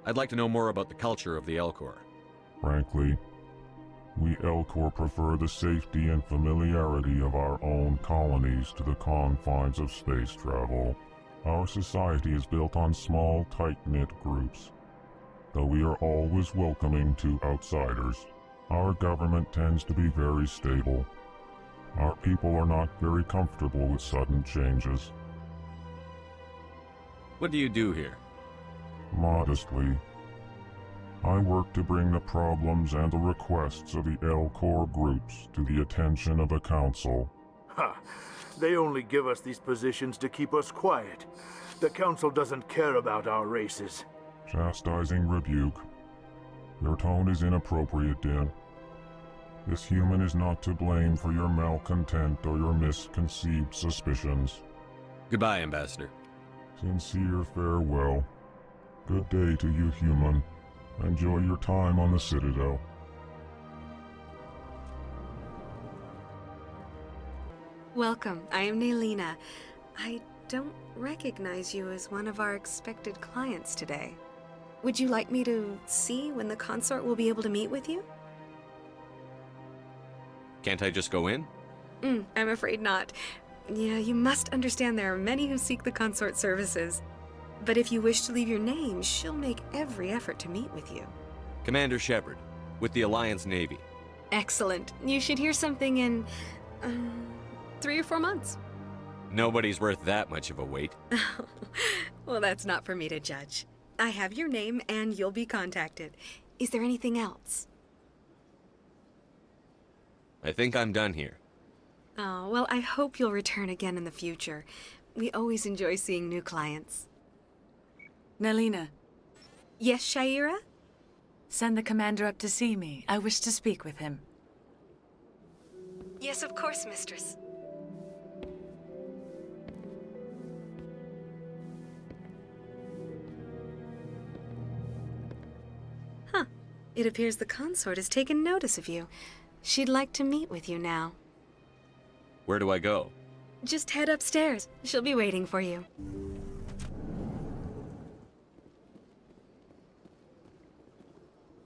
I'd like to know more about the culture of the Elcor. Frankly, we Elcor prefer the safety and familiarity of our own colonies to the confines of space travel. Our society is built on small, tight-knit groups. Though we are always welcoming to outsiders, our government tends to be very stable. Our people are not very comfortable with sudden changes. What do you do here? Modestly, I work to bring the problems and the requests of the Elcor groups to the attention of the Council. Ha! They only give us these positions to keep us quiet. The Council doesn't care about our races. Chastising rebuke. Your tone is inappropriate, Din. This human is not to blame for your malcontent or your misconceived suspicions. Goodbye, Ambassador. Sincere farewell. Good day to you, human. Enjoy your time on the Citadel. Welcome, I am Naylina. I don't recognize you as one of our expected clients today. Would you like me to see when the consort will be able to meet with you? Can't I just go in? I'm afraid not. Yeah, you must understand there are many who seek the consort services. But if you wish to leave your name, she'll make every effort to meet with you. Commander Shepard, with the Alliance Navy. Excellent. You should hear something in 3 or 4 months. Nobody's worth that much of a wait. Well, that's not for me to judge. I have your name and you'll be contacted. Is there anything else? I think I'm done here. Oh, well, I hope you'll return again in the future. We always enjoy seeing new clients. Naylina. Yes, Shaira? Send the commander up to see me. I wish to speak with him. Yes, of course, mistress. Huh. It appears the consort has taken notice of you. She'd like to meet with you now. Where do I go? Just head upstairs. She'll be waiting for you.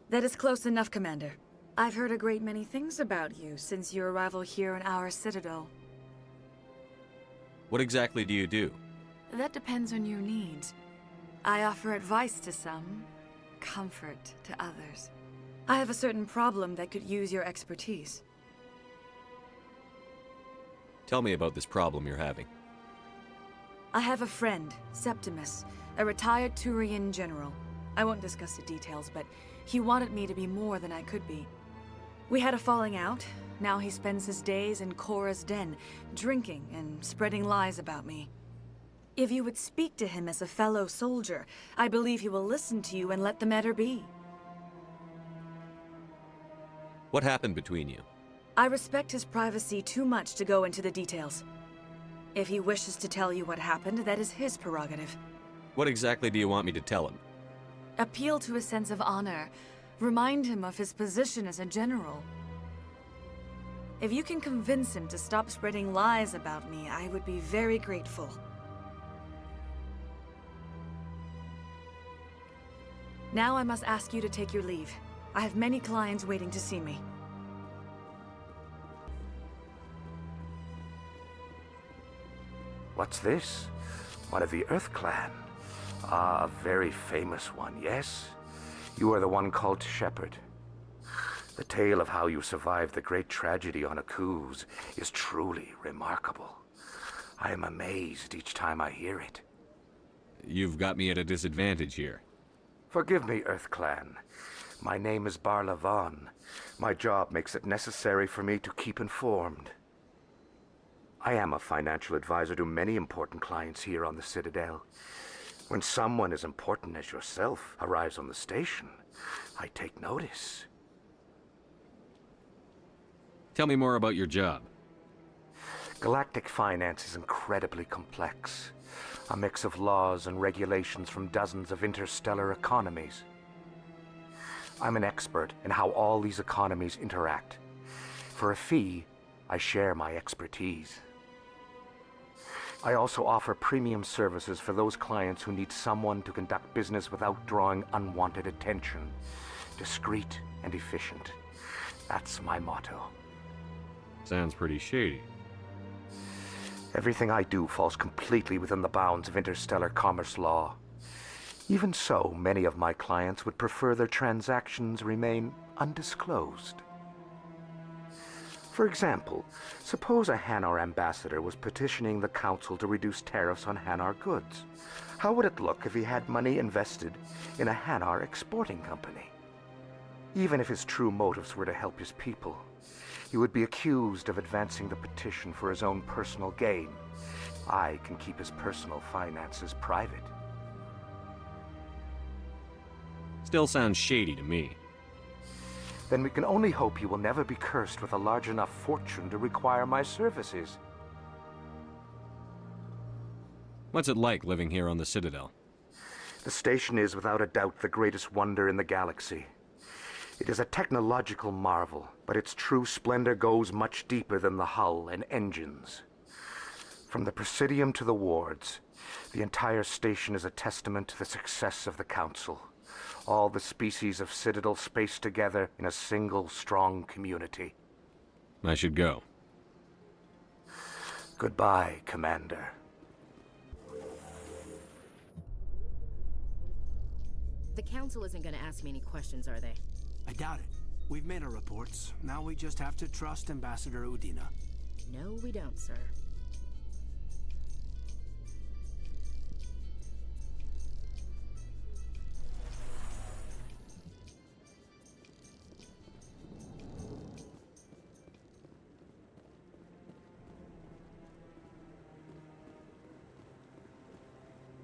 That is close enough, Commander. I've heard a great many things about you since your arrival here in our Citadel. What exactly do you do? That depends on your needs. I offer advice to some, comfort to others. I have a certain problem that could use your expertise. Tell me about this problem you're having. I have a friend, Septimus, a retired Turian general. I won't discuss the details, but he wanted me to be more than I could be. We had a falling out. Now he spends his days in Korra's den, drinking and spreading lies about me. If you would speak to him as a fellow soldier, I believe he will listen to you and let the matter be. What happened between you? I respect his privacy too much to go into the details. If he wishes to tell you what happened, that is his prerogative. What exactly do you want me to tell him? Appeal to his sense of honor. Remind him of his position as a general. If you can convince him to stop spreading lies about me, I would be very grateful. Now I must ask you to take your leave. I have many clients waiting to see me. What's this? One of the Earth Clan. Ah, a very famous one, yes? You are the one called Shepherd. The tale of how you survived the great tragedy on Akuz is truly remarkable. I am amazed each time I hear it. You've got me at a disadvantage here. Forgive me, Earth Clan. My name is Barla Vaughn. My job makes it necessary for me to keep informed. I am a financial advisor to many important clients here on the Citadel. When someone as important as yourself arrives on the station, I take notice. Tell me more about your job. Galactic finance is incredibly complex. A mix of laws and regulations from dozens of interstellar economies. I'm an expert in how all these economies interact. For a fee, I share my expertise. I also offer premium services for those clients who need someone to conduct business without drawing unwanted attention. Discreet and efficient. That's my motto. Sounds pretty shady. Everything I do falls completely within the bounds of interstellar commerce law. Even so, many of my clients would prefer their transactions remain undisclosed. For example, suppose a Hanar ambassador was petitioning the council to reduce tariffs on Hanar goods. How would it look if he had money invested in a Hanar exporting company? Even if his true motives were to help his people, he would be accused of advancing the petition for his own personal gain. I can keep his personal finances private. Still sounds shady to me. Then we can only hope you will never be cursed with a large enough fortune to require my services. What's it like living here on the Citadel? The station is without a doubt the greatest wonder in the galaxy. It is a technological marvel, but its true splendor goes much deeper than the hull and engines. From the Presidium to the wards, the entire station is a testament to the success of the Council. All the species of Citadel spaced together in a single strong community. I should go. Goodbye, Commander. The Council isn't gonna ask me any questions, are they? I doubt it. We've made our reports. Now we just have to trust Ambassador Udina. No, we don't, sir.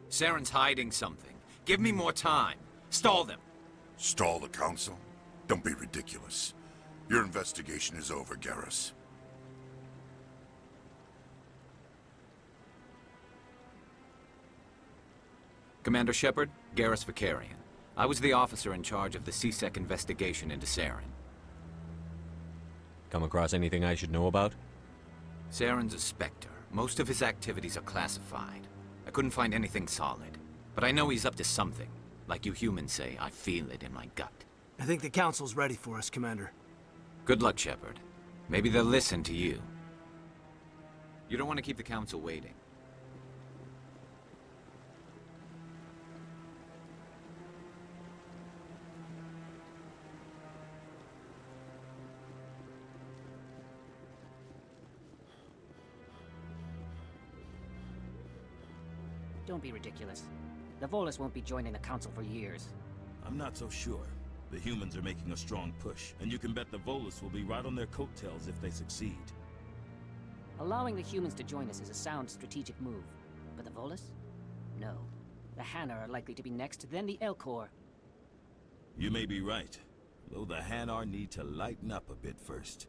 Saren's hiding something. Give me more time. Stall them. Stall the council? Don't be ridiculous. Your investigation is over, Garrus. Commander Shepard, Garrus Vicarian. I was the officer in charge of the CSEC investigation into Saren. Come across anything I should know about? Saren's a Spectre. Most of his activities are classified. I couldn't find anything solid. But I know he's up to something. Like you humans say, I feel it in my gut. I think the Council's ready for us, Commander. Good luck, Shepard. Maybe they'll listen to you. You don't want to keep the Council waiting. Don't be ridiculous. The Volus won't be joining the Council for years. I'm not so sure. The humans are making a strong push, and you can bet the Volus will be right on their coattails if they succeed. Allowing the humans to join us is a sound strategic move. But the Volus? No. The Hanar are likely to be next, then the Elcor. You may be right, though the Hanar need to lighten up a bit first.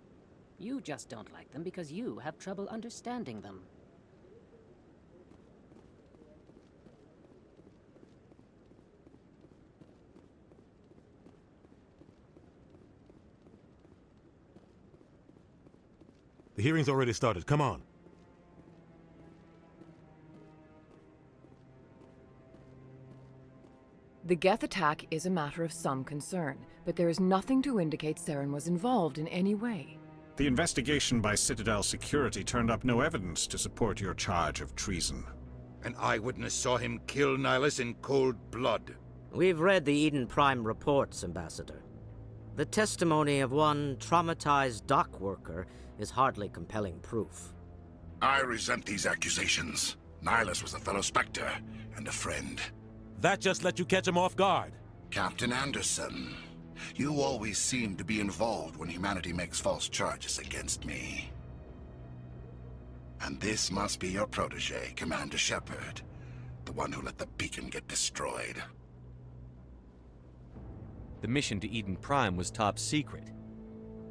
You just don't like them because you have trouble understanding them. The hearing's already started. Come on. The Geth attack is a matter of some concern, but there is nothing to indicate Saren was involved in any way. The investigation by Citadel Security turned up no evidence to support your charge of treason. An eyewitness saw him kill Nihilus in cold blood. We've read the Eden Prime reports, Ambassador. The testimony of one traumatized dock worker is hardly compelling proof. I resent these accusations. Nihilus was a fellow Spectre and a friend. That just let you catch him off guard. Captain Anderson, you always seem to be involved when humanity makes false charges against me. And this must be your protege, Commander Shepard, the one who let the beacon get destroyed. The mission to Eden Prime was top secret.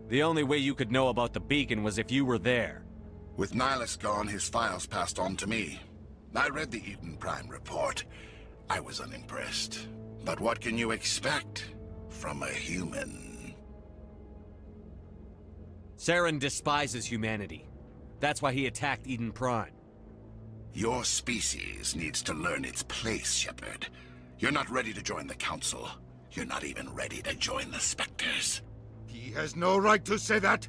The only way you could know about the beacon was if you were there. With Nihilus gone, his files passed on to me. I read the Eden Prime report. I was unimpressed. But what can you expect from a human? Saren despises humanity. That's why he attacked Eden Prime. Your species needs to learn its place, Shepard. You're not ready to join the Council. You're not even ready to join the Spectres. He has no right to say that.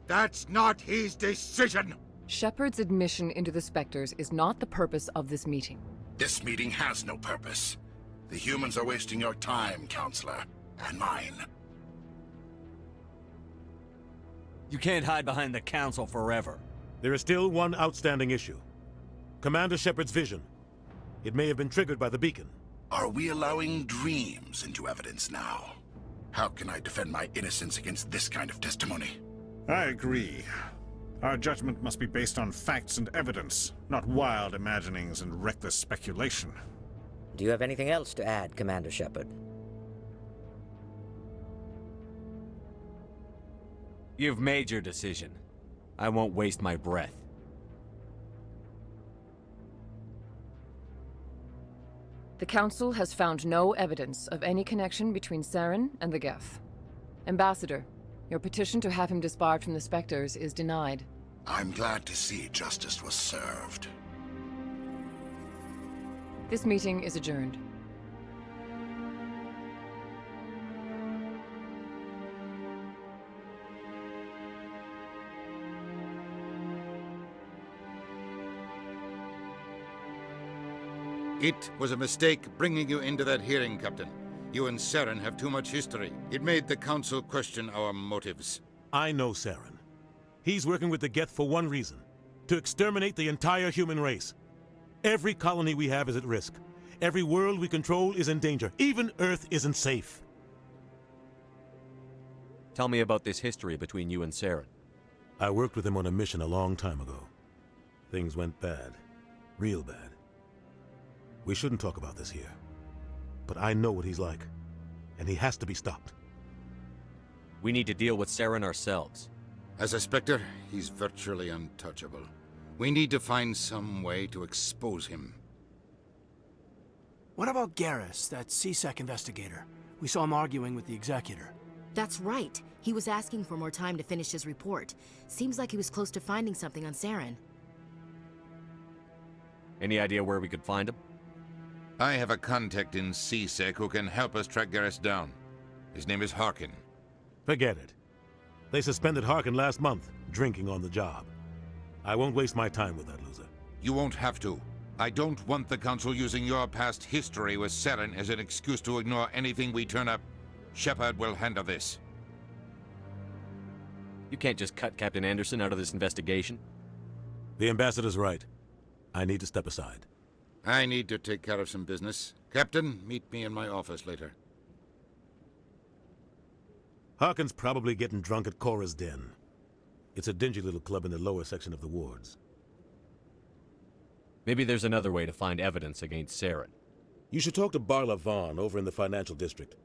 That's not his decision. Shepard's admission into the Spectres is not the purpose of this meeting. This meeting has no purpose. The humans are wasting your time, Counselor, and mine. You can't hide behind the Council forever. There is still one outstanding issue. Commander Shepard's vision. It may have been triggered by the beacon. Are we allowing dreams into evidence now? How can I defend my innocence against this kind of testimony? I agree. Our judgment must be based on facts and evidence, not wild imaginings and reckless speculation. Do you have anything else to add, Commander Shepard? You've made your decision. I won't waste my breath. The Council has found no evidence of any connection between Saren and the Geth. Ambassador, your petition to have him disbarred from the Spectres is denied. I'm glad to see justice was served. This meeting is adjourned. It was a mistake bringing you into that hearing, Captain. You and Saren have too much history. It made the Council question our motives. I know Saren. He's working with the Geth for one reason. To exterminate the entire human race. Every colony we have is at risk. Every world we control is in danger. Even Earth isn't safe. Tell me about this history between you and Saren. I worked with him on a mission a long time ago. Things went bad. Real bad. We shouldn't talk about this here. But I know what he's like. And he has to be stopped. We need to deal with Saren ourselves. As a Spectre, he's virtually untouchable. We need to find some way to expose him. What about Garrus, that CSEC investigator? We saw him arguing with the Executor. That's right. He was asking for more time to finish his report. Seems like he was close to finding something on Saren. Any idea where we could find him? I have a contact in CSEC who can help us track Garrus down. His name is Harkin. Forget it. They suspended Harkin last month, drinking on the job. I won't waste my time with that loser. You won't have to. I don't want the Council using your past history with Saren as an excuse to ignore anything we turn up. Shepard will handle this. You can't just cut Captain Anderson out of this investigation. The Ambassador's right. I need to step aside. I need to take care of some business. Captain, meet me in my office later. Harkin's probably getting drunk at Cora's Den. It's a dingy little club in the lower section of the wards. Maybe there's another way to find evidence against Saren. You should talk to Barla Vaughn over in the financial district.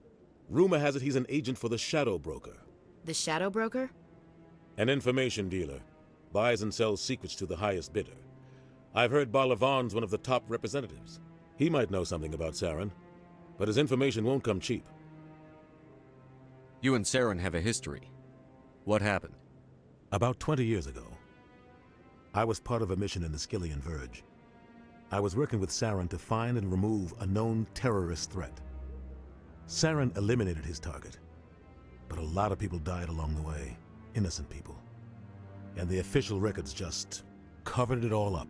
Rumor has it he's an agent for the Shadow Broker. The Shadow Broker? An information dealer. Buys and sells secrets to the highest bidder. I've heard Barla Vaughn's one of the top representatives. He might know something about Saren, but his information won't come cheap. You and Saren have a history. What happened? About 20 years ago, I was part of a mission in the Skillian Verge. I was working with Saren to find and remove a known terrorist threat. Saren eliminated his target, but a lot of people died along the way, innocent people. And the official records just covered it all up.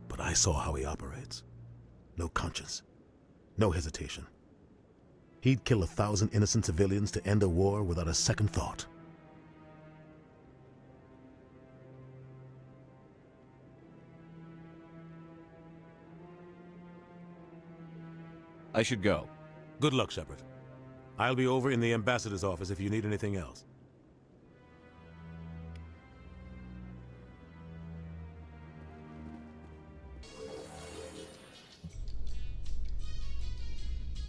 But I saw how he operates. No conscience, no hesitation. He'd kill 1,000 innocent civilians to end a war without a second thought. I should go. Good luck, Shepard. I'll be over in the ambassador's office if you need anything else.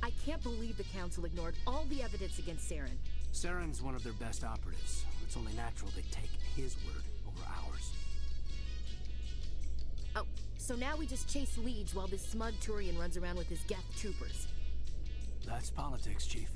I can't believe the Council ignored all the evidence against Saren. Saren's one of their best operatives. It's only natural they'd take his word over ours. Oh, so now we just chase leads while this smug Turian runs around with his Geth troopers. That's politics, Chief.